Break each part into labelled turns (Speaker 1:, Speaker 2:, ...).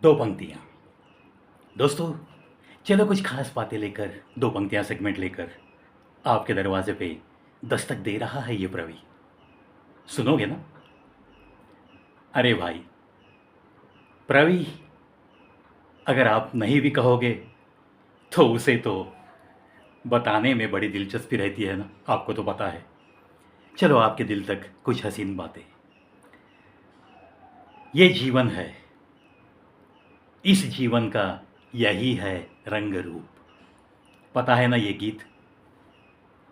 Speaker 1: दो पंक्तियाँ। दोस्तों, चलो कुछ खास बातें लेकर, दो पंक्तियाँ सेगमेंट लेकर आपके दरवाजे पे दस्तक दे रहा है ये प्रवी। सुनोगे ना? अरे भाई, प्रवी अगर आप नहीं भी कहोगे तो उसे तो बताने में बड़ी दिलचस्पी रहती है ना, आपको तो पता है। चलो आपके दिल तक कुछ हसीन बातें। ये जीवन है, इस जीवन का यही है रंग रूप। पता है ना ये गीत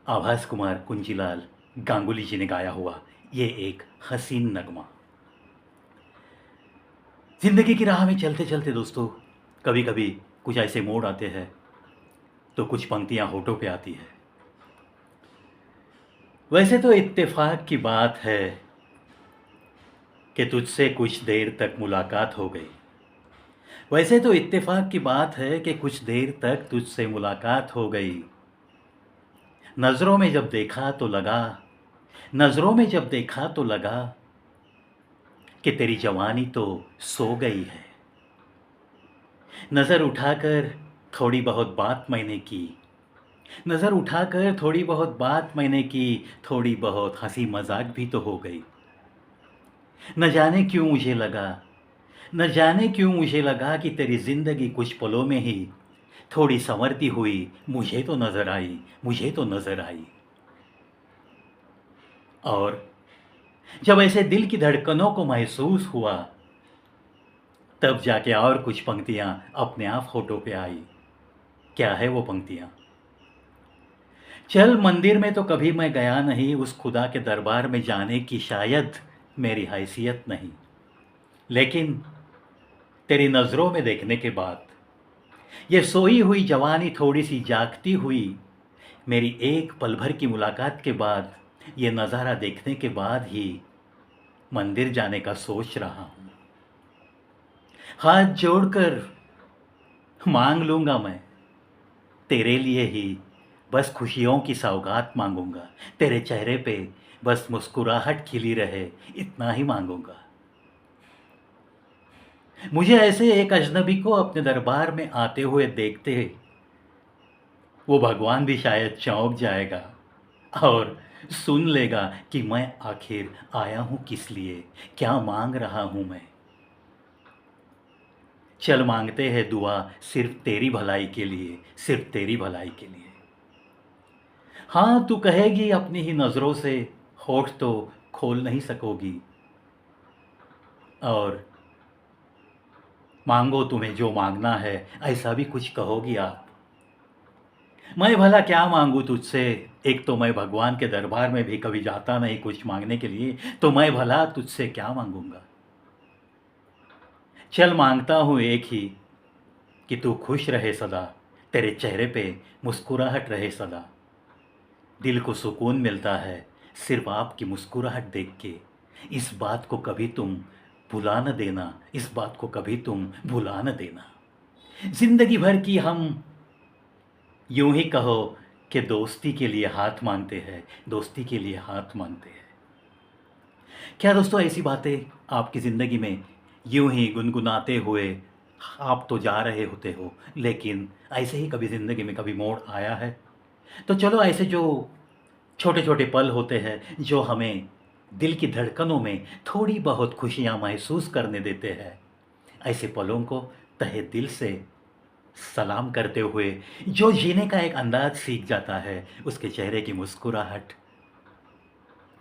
Speaker 1: आभास कुमार कुंजीलाल गांगुली जी ने गाया हुआ ये एक हसीन नगमा। जिंदगी की राह में चलते चलते दोस्तों, कभी कभी कुछ ऐसे मोड़ आते हैं तो कुछ पंक्तियां होठों पे आती है। वैसे तो इत्तेफाक की बात है कि तुझसे कुछ देर तक मुलाकात हो गई। वैसे तो इत्तेफाक की बात है कि कुछ देर तक तुझसे मुलाकात हो गई। नज़रों में जब देखा तो लगा, नज़रों में जब देखा तो लगा कि तेरी जवानी तो सो गई है। नज़र उठाकर थोड़ी बहुत बात मैंने की, नज़र उठाकर थोड़ी बहुत बात मैंने की, थोड़ी बहुत हंसी मजाक भी तो हो गई। न जाने क्यों मुझे लगा, न जाने क्यों मुझे लगा कि तेरी ज़िंदगी कुछ पलों में ही थोड़ी संवरती हुई मुझे तो नज़र आई, मुझे तो नज़र आई। और जब ऐसे दिल की धड़कनों को महसूस हुआ, तब जाके और कुछ पंक्तियां अपने आप होठों पे आई। क्या है वो पंक्तियां? चल मंदिर में तो कभी मैं गया नहीं, उस खुदा के दरबार में जाने की शायद मेरी हैसियत नहीं, लेकिन तेरी नज़रों में देखने के बाद, ये सोई हुई जवानी थोड़ी सी जागती हुई, मेरी एक पल भर की मुलाकात के बाद, ये नज़ारा देखने के बाद ही मंदिर जाने का सोच रहा हूँ। हाथ जोड़कर मांग लूँगा मैं तेरे लिए ही, बस खुशियों की सौगात मांगूंगा। तेरे चेहरे पे बस मुस्कुराहट खिली रहे, इतना ही मांगूंगा। मुझे ऐसे एक अजनबी को अपने दरबार में आते हुए देखते वो भगवान भी शायद चौंक जाएगा और सुन लेगा कि मैं आखिर आया हूँ किस लिए, क्या मांग रहा हूँ मैं। चल मांगते हैं दुआ सिर्फ तेरी भलाई के लिए, सिर्फ तेरी भलाई के लिए। हाँ, तू कहेगी अपनी ही नज़रों से होठ तो खोल नहीं सकोगी, और मांगो तुम्हें जो मांगना है, ऐसा भी कुछ कहोगी आप। मैं भला क्या मांगू तुझसे, एक तो मैं भगवान के दरबार में भी कभी जाता नहीं कुछ मांगने के लिए, तो मैं भला तुझसे क्या मांगूंगा। चल मांगता हूँ एक ही, कि तू खुश रहे सदा, तेरे चेहरे पे मुस्कुराहट रहे सदा। दिल को सुकून मिलता है सिर्फ आपकी मुस्कुराहट देख के। इस बात को कभी तुम भुला न देना, इस बात को कभी तुम भुला न देना। जिंदगी भर की हम यूं ही कहो कि दोस्ती के लिए हाथ मांगते हैं, दोस्ती के लिए हाथ मांगते हैं। क्या दोस्तों ऐसी बातें आपकी ज़िंदगी में यूं ही गुनगुनाते हुए आप तो जा रहे होते हो, लेकिन ऐसे ही कभी ज़िंदगी में कभी मोड़ आया है? तो चलो ऐसे जो छोटे छोटे पल होते हैं जो हमें दिल की धड़कनों में थोड़ी बहुत खुशियाँ महसूस करने देते हैं, ऐसे पलों को तहे दिल से सलाम करते हुए जो जीने का एक अंदाज सीख जाता है, उसके चेहरे की मुस्कुराहट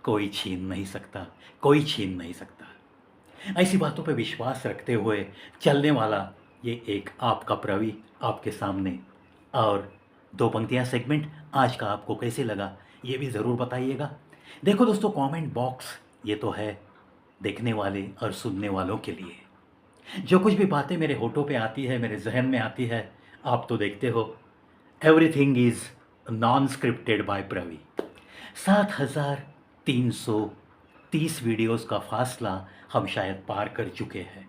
Speaker 1: कोई छीन नहीं सकता, कोई छीन नहीं सकता। ऐसी बातों पे विश्वास रखते हुए चलने वाला ये एक आपका प्रवी आपके सामने। और दो पंक्तियाँ सेगमेंट आज का आपको कैसे लगा ये भी ज़रूर बताइएगा। देखो दोस्तों, कमेंट बॉक्स ये तो है देखने वाले और सुनने वालों के लिए। जो कुछ भी बातें मेरे होठों पे आती है, मेरे जहन में आती है, आप तो देखते हो, everything is non scripted by Pravi. 7,330 videos का फासला हम शायद पार कर चुके हैं।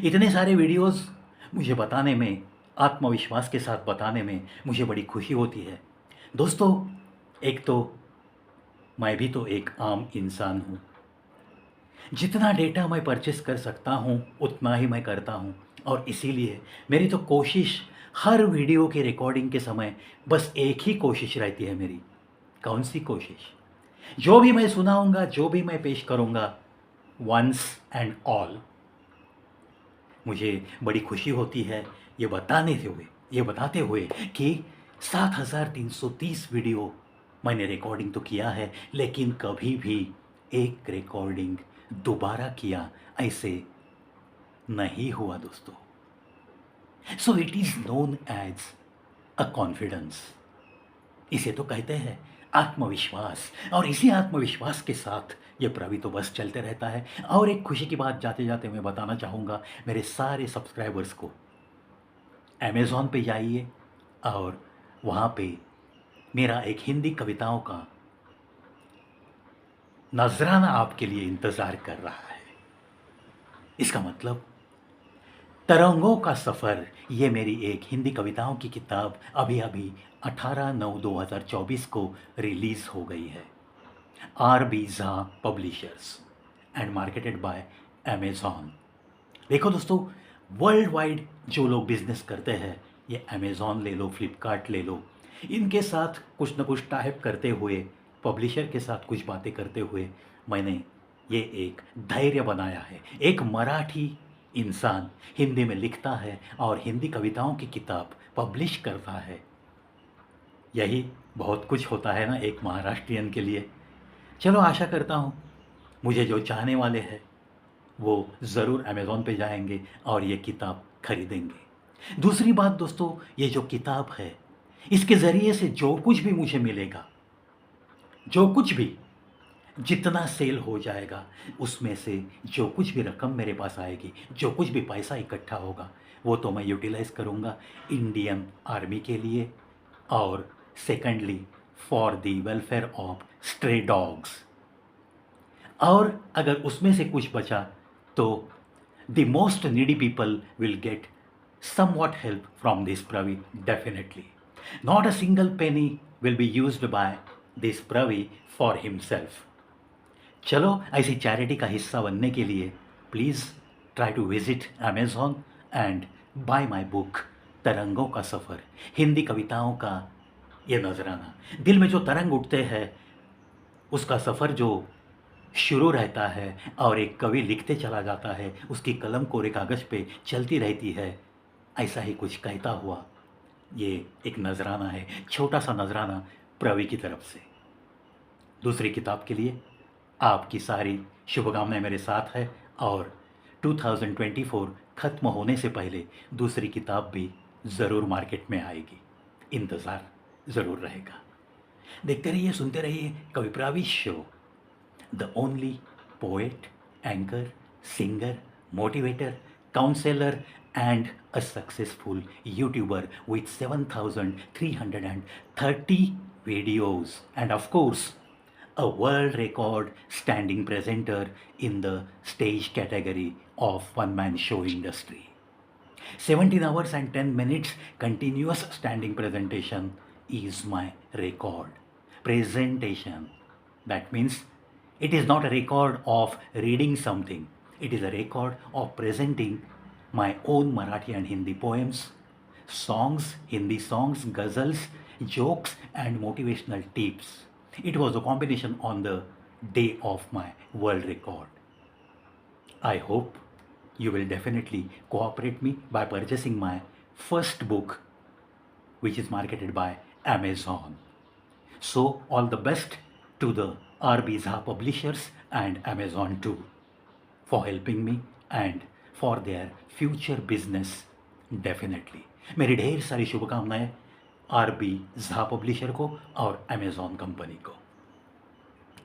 Speaker 1: इतने सारे वीडियोस मुझे बताने में, आत्मविश्वास के साथ बताने में मुझे बड़ी खुशी होती है। दोस्तों, एक तो मैं भी तो एक आम इंसान हूँ, जितना डेटा मैं परचेस कर सकता हूँ उतना ही मैं करता हूँ और इसीलिए मेरी तो कोशिश हर वीडियो के रिकॉर्डिंग के समय बस एक ही कोशिश रहती है मेरी। कौन सी कोशिश? जो भी मैं सुनाऊंगा, जो भी मैं पेश करूंगा, वंस एंड ऑल। मुझे बड़ी खुशी होती है ये बताते हुए कि 7330 वीडियो मैंने रिकॉर्डिंग तो किया है, लेकिन कभी भी एक रिकॉर्डिंग दोबारा किया ऐसे नहीं हुआ दोस्तों। So it is known as a confidence. इसे तो कहते हैं आत्मविश्वास, और इसी आत्मविश्वास के साथ ये प्रवि तो बस चलते रहता है। और एक खुशी की बात जाते जाते मैं बताना चाहूँगा मेरे सारे सब्सक्राइबर्स को, अमेज़ॉन पे जाइए और वहाँ पे मेरा एक हिंदी कविताओं का नजराना आपके लिए इंतज़ार कर रहा है। इसका मतलब तरंगों का सफ़र, ये मेरी एक हिंदी कविताओं की किताब अभी अभी 18/9/2024 को रिलीज़ हो गई है। R.B. Jha publishers and marketed bye Amazon. देखो दोस्तों, वर्ल्ड वाइड जो लोग बिजनेस करते हैं, ये अमेज़ॉन ले लो, फ्लिपकार्ट ले लो, इनके साथ कुछ न कुछ टाइप करते हुए, पब्लिशर के साथ कुछ बातें करते हुए मैंने ये एक धैर्य बनाया है। एक मराठी इंसान हिंदी में लिखता है और हिंदी कविताओं की किताब पब्लिश करता है, यही बहुत कुछ होता है ना एक महाराष्ट्रियन के लिए। चलो, आशा करता हूँ मुझे जो चाहने वाले हैं वो ज़रूर अमेज़ॉन पे जाएंगे और ये किताब खरीदेंगे। दूसरी बात दोस्तों, ये जो किताब है, इसके ज़रिए से जो कुछ भी मुझे मिलेगा, जो कुछ भी, जितना सेल हो जाएगा, उसमें से जो कुछ भी रकम मेरे पास आएगी, जो कुछ भी पैसा इकट्ठा होगा, वो तो मैं यूटिलाइज़ करूँगा इंडियन आर्मी के लिए, और secondly for the welfare of stray dogs. और अगर उसमें से कुछ बचा तो the most needy people will get somewhat help from this Pravi, definitely. Not a single penny will be used by this Pravi for himself. चलो, ऐसी charity का हिस्सा बनने के लिए please try to visit Amazon and buy my book तरंगों का सफ़र, हिंदी कविताओं का ये नजराना। दिल में जो तरंग उठते हैं, उसका सफ़र जो शुरू रहता है और एक कवि लिखते चला जाता है, उसकी कलम कोरे कागज़ पे चलती रहती है, ऐसा ही कुछ कहता हुआ ये एक नजराना है, छोटा सा नजराना प्रवि की तरफ से। दूसरी किताब के लिए आपकी सारी शुभकामनाएं मेरे साथ है, और 2024 ख़त्म होने से पहले दूसरी किताब भी ज़रूर मार्केट में आएगी, इंतज़ार ज़रूर रहेगा। देखते रहिए, सुनते रहिए कवि Pravi show, the only poet, anchor, singer, motivator, counsellor and a successful YouTuber with 7,330 videos, and of course a world record standing presenter in the stage category of one-man show industry. 17 hours and 10 minutes continuous standing presentation is my record. Presentation, that means it is not a record of reading something, it is a record of presenting my own Marathi and Hindi poems, songs, Hindi songs, ghazals, jokes and motivational tips. It was a combination on the day of my world record. I hope you will definitely cooperate me by purchasing my first book, which is marketed by Amazon. So all the best to the R.B. Jha publishers and Amazon too for helping me and for their future business definitely. मेरी ढेर सारी शुभकामनाएं R.B. Jha publisher को और Amazon company को।